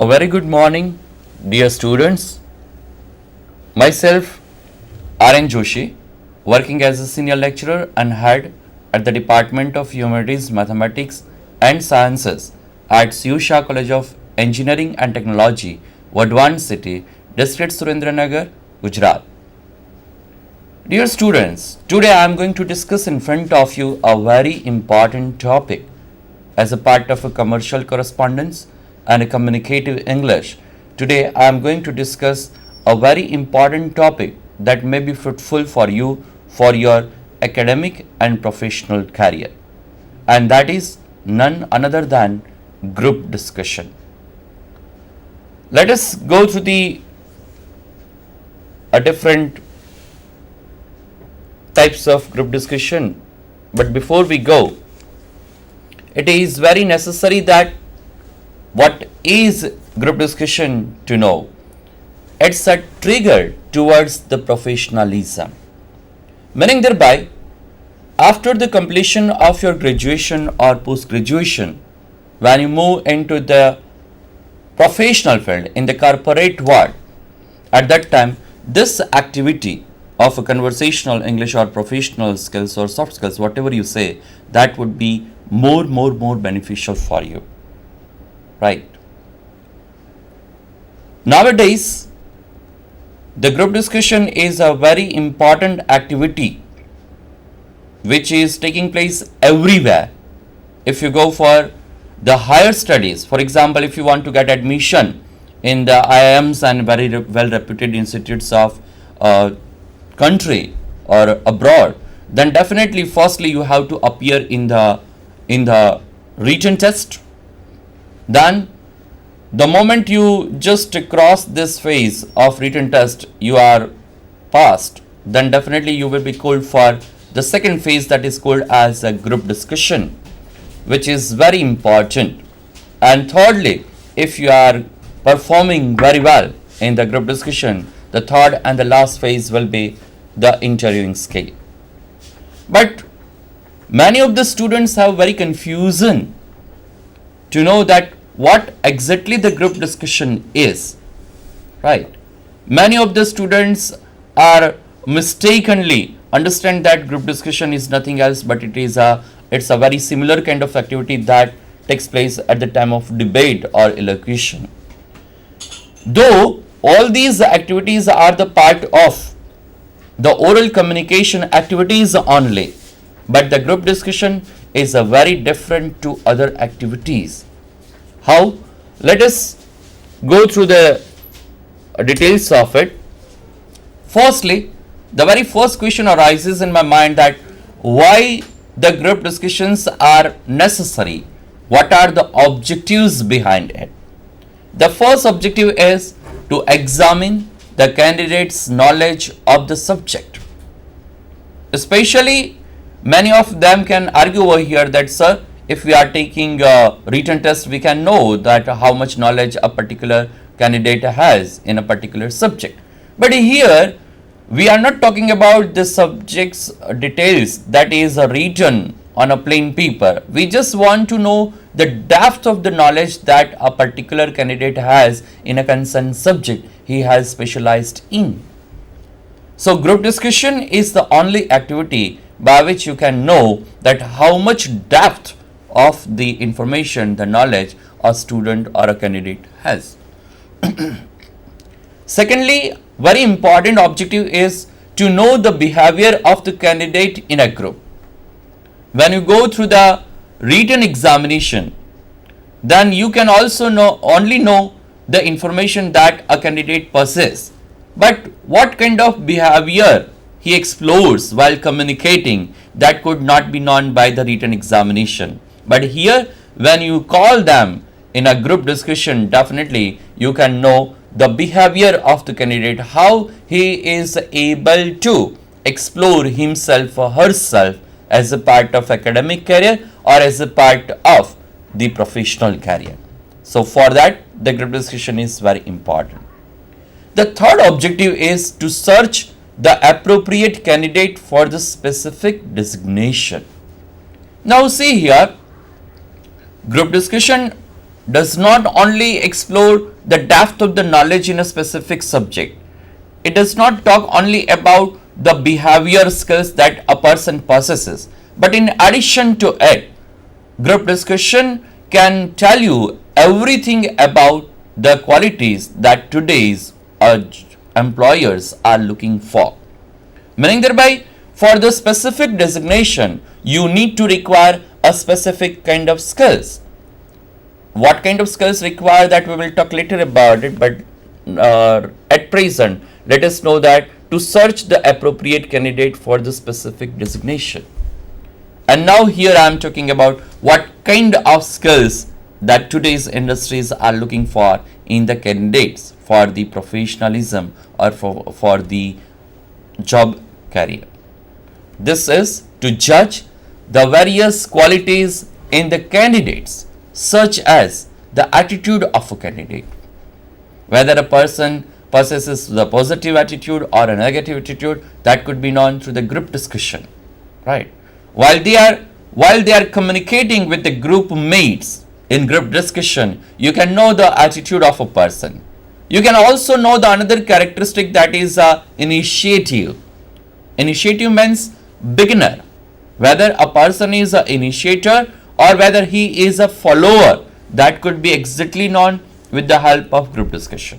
A very good morning, dear students. Myself, R.N. Joshi, working as a senior lecturer and head at the Department of Humanities, Mathematics and Sciences at Shah College of Engineering and Technology, Vadhavan City, District Surendranagar, Gujarat. Dear students, today I am going to discuss in front of you a very important topic as a part of a commercial correspondence and a communicative English. Today I am going to discuss a very important topic that may be fruitful for you for your academic and professional career, and that is none other than group discussion. Let us go through the different types of group discussion, but before we go, it is very necessary that what is group discussion to know. It's a trigger towards the professionalism, meaning thereby after the completion of your graduation or post-graduation, when you move into the professional field in the corporate world, at that time this activity of a conversational English or professional skills or soft skills, whatever you say, that would be more beneficial for you. Right. Nowadays, the group discussion is a very important activity which is taking place everywhere. If you go for the higher studies, for example, if you want to get admission in the IIMs and very well reputed institutes of country or abroad, then definitely firstly you have to appear in the written test. Then the moment you just cross this phase of written test, you are passed, then definitely you will be called for the second phase, that is called as a group discussion, which is very important. And thirdly, if you are performing very well in the group discussion, the third and the last phase will be the interviewing scale. But many of the students have very confusion to know that what exactly the group discussion is, right? Many of the students are mistakenly understand that group discussion is nothing else but it's a very similar kind of activity that takes place at the time of debate or elocution. Though all these activities are the part of the oral communication activities only, but the group discussion is a very different to other activities. How? Let us go through the details of it. Firstly, the very first question arises in my mind that why the group discussions are necessary? What are the objectives behind it? The first objective is to examine the candidate's knowledge of the subject. Especially, many of them can argue over here that, sir, if we are taking a written test, we can know that how much knowledge a particular candidate has in a particular subject. But here, we are not talking about the subject's details that is written on a plain paper. We just want to know the depth of the knowledge that a particular candidate has in a concerned subject he has specialized in. So, group discussion is the only activity by which you can know that how much depth of the information, the knowledge a student or a candidate has. Secondly, very important objective is to know the behavior of the candidate in a group. When you go through the written examination, then you can also only know the information that a candidate possesses. But what kind of behavior he explores while communicating, that could not be known by the written examination. But here, when you call them in a group discussion, definitely you can know the behavior of the candidate, how he is able to explore himself or herself as a part of academic career or as a part of the professional career. So for that, the group discussion is very important. The third objective is to search the appropriate candidate for the specific designation. Now see here, group discussion does not only explore the depth of the knowledge in a specific subject. It does not talk only about the behavior skills that a person possesses, but in addition to it, group discussion can tell you everything about the qualities that today's employers are looking for. Meaning thereby, for the specific designation, you need to require a specific kind of skills. What kind of skills require, that we will talk later about it, but at present, let us know that to search the appropriate candidate for the specific designation. And now here I am talking about what kind of skills that today's industries are looking for in the candidates for the professionalism or for the job career. This is to judge the various qualities in the candidates, such as the attitude of a candidate, whether a person possesses the positive attitude or a negative attitude, that could be known through the group discussion, right? While they are communicating with the group mates in group discussion, you can know the attitude of a person. You can also know the another characteristic, that is initiative. Initiative means beginner, whether a person is an initiator or whether he is a follower, that could be exactly known with the help of group discussion.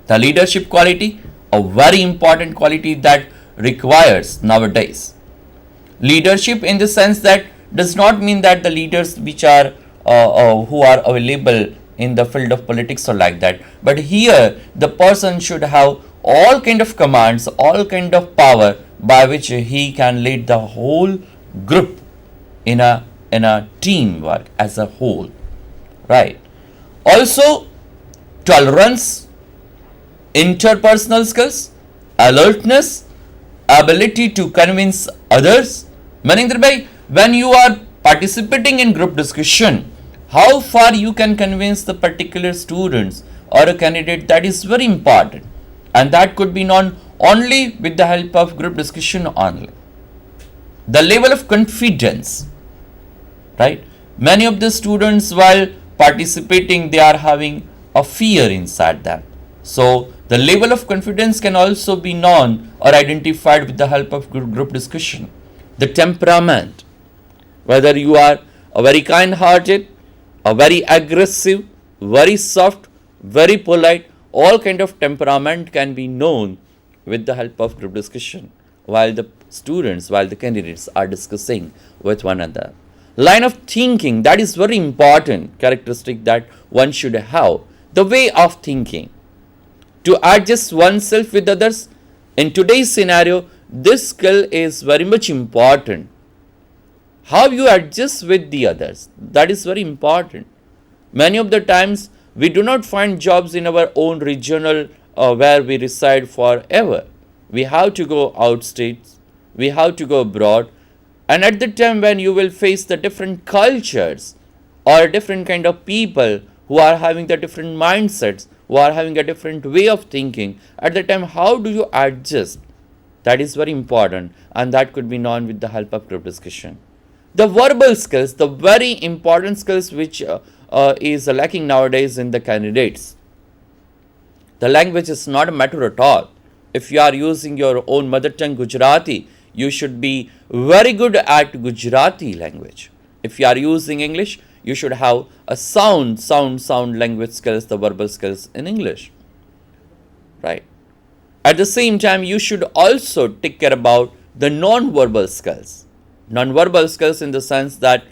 The leadership quality, a very important quality that requires nowadays. Leadership in the sense that does not mean that the leaders which are who are available in the field of politics or like that, but here the person should have all kind of commands, all kind of power by which he can lead the whole group in a teamwork as a whole, right? Also, tolerance, interpersonal skills, alertness, ability to convince others. Meaning thereby, when you are participating in group discussion, how far you can convince the particular students or a candidate, that is very important, and that could be known only with the help of group discussion only. The level of confidence, right? Many of the students, while participating, they are having a fear inside them. So the level of confidence can also be known or identified with the help of group discussion. The temperament, whether you are a very kind-hearted, a very aggressive, very soft, very polite, all kind of temperament can be known with the help of group discussion while the candidates are discussing with one another. Line of thinking, that is very important characteristic that one should have. The way of thinking, to adjust oneself with others. In today's scenario, this skill is very much important. How you adjust with the others, that is very important. Many of the times we do not find jobs in our own regional where we reside forever. We have to go out states, we have to go abroad, and at the time when you will face the different cultures or different kind of people who are having the different mindsets, who are having a different way of thinking, at the time how do you adjust? That is very important, and that could be known with the help of group discussion. The verbal skills, the very important skills which is lacking nowadays in the candidates. The language is not a matter at all. If you are using your own mother tongue Gujarati, you should be very good at Gujarati language. If you are using English, you should have a sound language skills, the verbal skills in English, right? At the same time, you should also take care about the non-verbal skills. Non-verbal skills in the sense that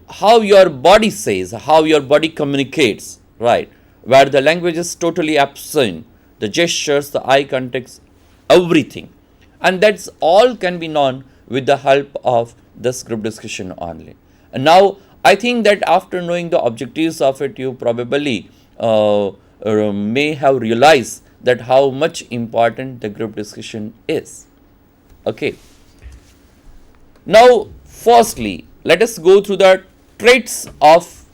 how your body says, how your body communicates, right? Where the language is totally absent, the gestures, the eye contacts, everything. And that's all can be known with the help of this group discussion only. And now, I think that after knowing the objectives of it, you probably may have realized that how much important the group discussion is. Okay. Now, firstly, let us go through the traits of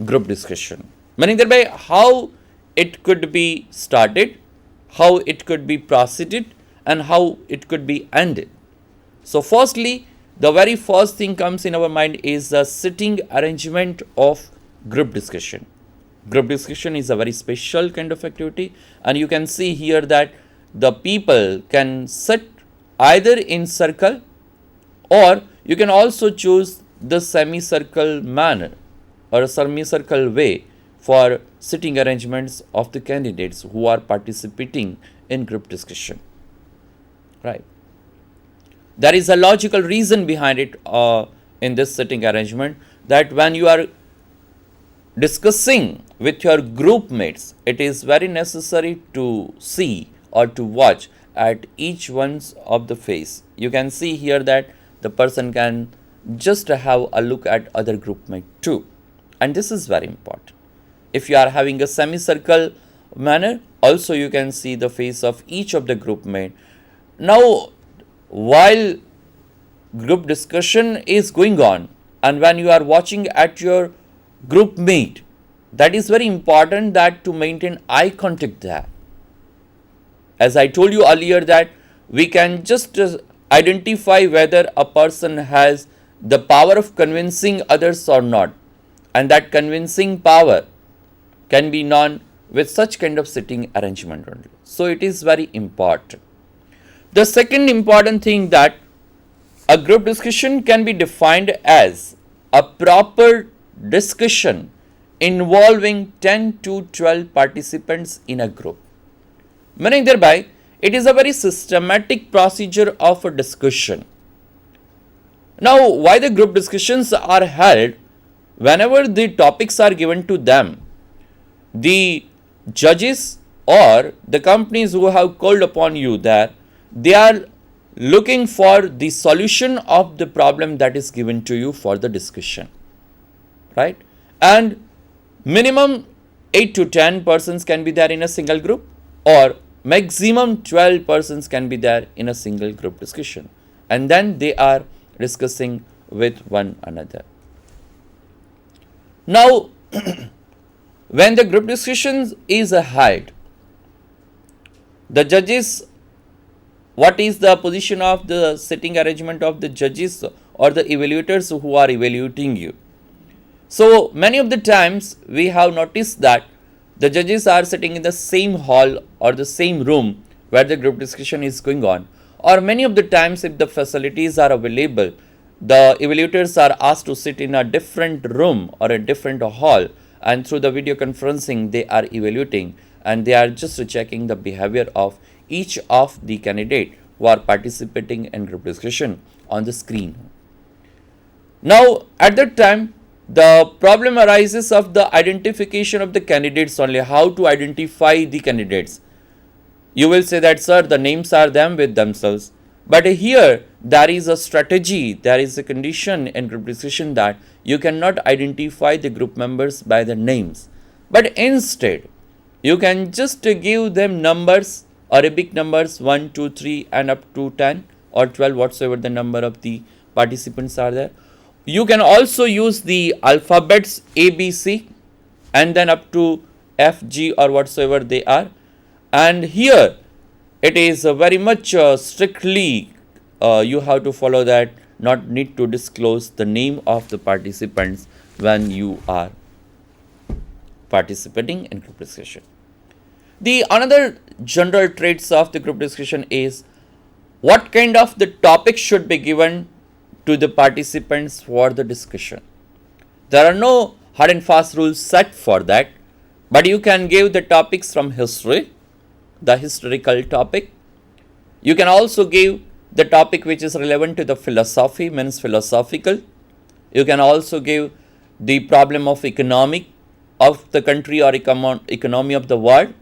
group discussion. Meaning thereby how it could be started, how it could be proceeded, and how it could be ended. So, firstly, the very first thing comes in our mind is the sitting arrangement of group discussion. Group discussion is a very special kind of activity, and you can see here that the people can sit either in circle, or you can also choose the semicircle manner or a semicircle way for sitting arrangements of the candidates who are participating in group discussion. Right. There is a logical reason behind it in this sitting arrangement, that when you are discussing with your group mates, it is very necessary to see or to watch at each one's of the face. You can see here that the person can just have a look at other group mate too, and this is very important. If you are having a semicircle manner, also you can see the face of each of the group mate. Now, while group discussion is going on, and when you are watching at your group mate, that is very important that to maintain eye contact there. As I told you earlier, that we can just identify whether a person has the power of convincing others or not, and that convincing power can be known with such kind of sitting arrangement only. So it is very important. The second important thing, that a group discussion can be defined as a proper discussion involving 10 to 12 participants in a group. Meaning thereby, it is a very systematic procedure of a discussion. Now, why the group discussions are held? Whenever the topics are given to them, the judges or the companies who have called upon you there, they are looking for the solution of the problem that is given to you for the discussion, right? And minimum 8 to 10 persons can be there in a single group, or maximum 12 persons can be there in a single group discussion, and then they are discussing with one another. Now, when the group discussion is held, the judges, what is the position of the sitting arrangement of the judges or the evaluators who are evaluating you? So many of the times we have noticed that the judges are sitting in the same hall or the same room where the group discussion is going on, or many of the times, if the facilities are available, the evaluators are asked to sit in a different room or a different hall, and through the video conferencing they are evaluating, and they are just checking the behavior of each of the candidate who are participating in group discussion on the screen. Now, at that time, the problem arises of the identification of the candidates only, how to identify the candidates. You will say that, sir, the names are them with themselves. But here, there is a strategy, there is a condition in group discussion that you cannot identify the group members by the names. But instead, you can just give them numbers, Arabic numbers 1, 2, 3 and up to 10 or 12, whatsoever the number of the participants are there. You can also use the alphabets A, B, C and then up to F, G or whatsoever they are. And here it is very much strictly you have to follow that, not need to disclose the name of the participants when you are participating in group discussion. The another general traits of the group discussion is what kind of the topic should be given to the participants for the discussion. There are no hard and fast rules set for that, but you can give the topics from history, the historical topic. You can also give the topic which is relevant to the philosophy, means philosophical. You can also give the problem of economic of the country or economy of the world.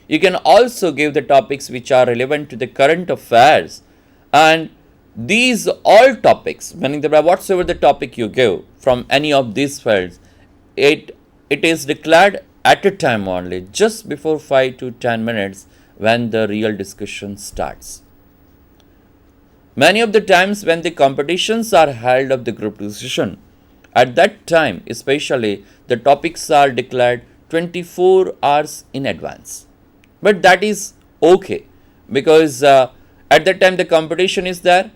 You can also give the topics which are relevant to the current affairs, and these all topics, meaning that whatsoever the topic you give from any of these fields, it is declared at a time only, just before 5 to 10 minutes when the real discussion starts. Many of the times when the competitions are held of the group discussion, at that time especially the topics are declared 24 hours in advance. But that is okay, because at that time the competition is there.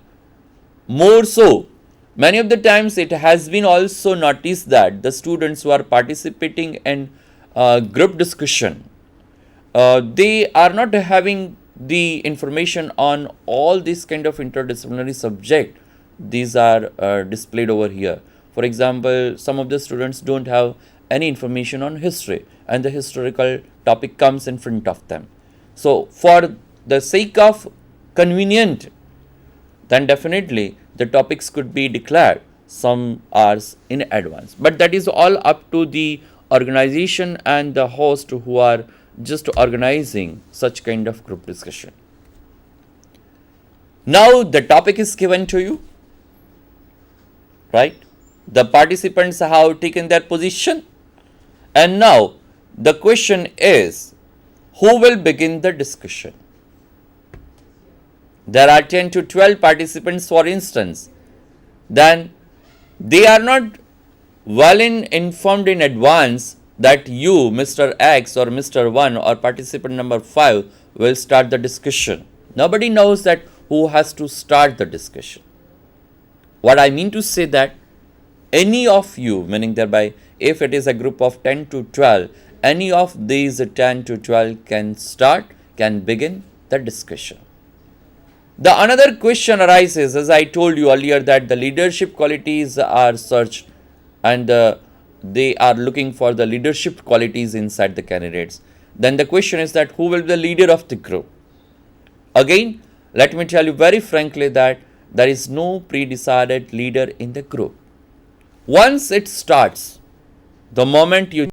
More so, many of the times it has been also noticed that the students who are participating in group discussion, they are not having the information on all these kind of interdisciplinary subject. These are displayed over here. For example, some of the students don't have any information on history, and the historical topic comes in front of them. So for the sake of convenient, then definitely the topics could be declared some hours in advance. But that is all up to the organization and the host who are just organizing such kind of group discussion. Now the topic is given to you, right? The participants have taken their position, and now the question is, who will begin the discussion? There are 10 to 12 participants, for instance. Then they are not well informed in advance that you, Mr. X or Mr. 1 or participant number 5 will start the discussion. Nobody knows that who has to start the discussion. What I mean to say that any of you, meaning thereby if it is a group of 10 to 12, any of these 10 to 12 can begin the discussion. The another question arises, as I told you earlier, that the leadership qualities are searched, and they are looking for the leadership qualities inside the candidates. Then the question is that who will be the leader of the group? Again, let me tell you very frankly that there is no pre-decided leader in the group. Once it starts, the moment you